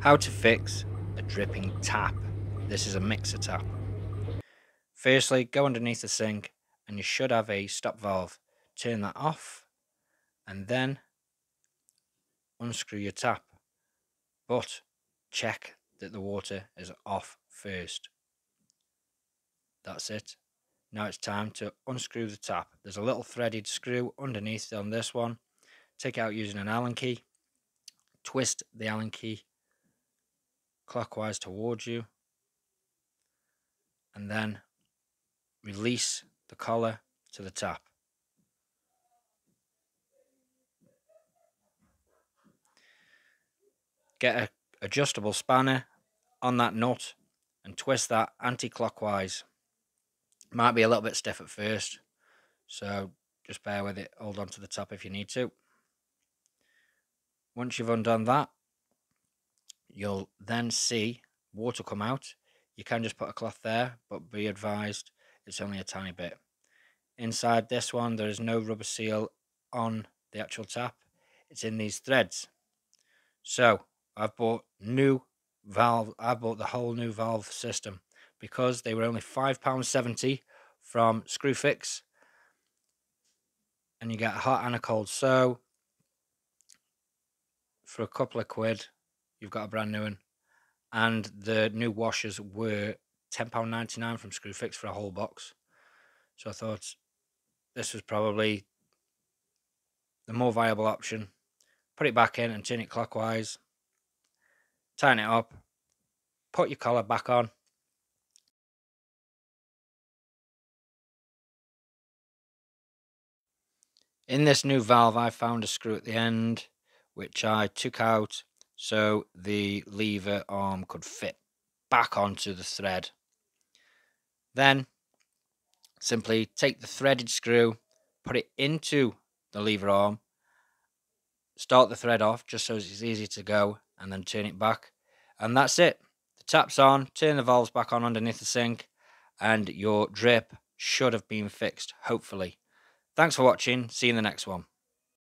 How to fix a dripping tap. This is a mixer tap. Firstly, go underneath the sink and you should have a stop valve. Turn that off and then unscrew your tap. But check that the water is off first. That's it. Now it's time to unscrew the tap. There's a little threaded screw underneath on this one. Take it out using an Allen key. Twist the Allen key clockwise towards you. And then release the collar to the tap. Get an adjustable spanner on that nut and twist that anti-clockwise. Might be a little bit stiff at first, so just bear with it. Hold on to the top if you need to. Once you've undone that, you'll then see water come out. You can just put a cloth there, but be advised it's only a tiny bit. Inside this one, there is no rubber seal on the actual tap. It's in these threads. So I've bought new valve. I bought the whole new valve system because they were only £5.70 from Screwfix, and you get a hot and a cold. So for a couple of quid, you've got a brand new one. And the new washers were £10.99 from Screwfix for a whole box. So I thought this was probably the more viable option. Put it back in and turn it clockwise. Tighten it up. Put your collar back on. In this new valve, I found a screw at the end, which I took out so the lever arm could fit back onto the thread. Then simply take the threaded screw, put it into the lever arm, start the thread off just so it's easy to go, and then turn it back. And that's it. The tap's on, turn the valves back on underneath the sink, and your drip should have been fixed, hopefully. Thanks for watching. See you in the next one.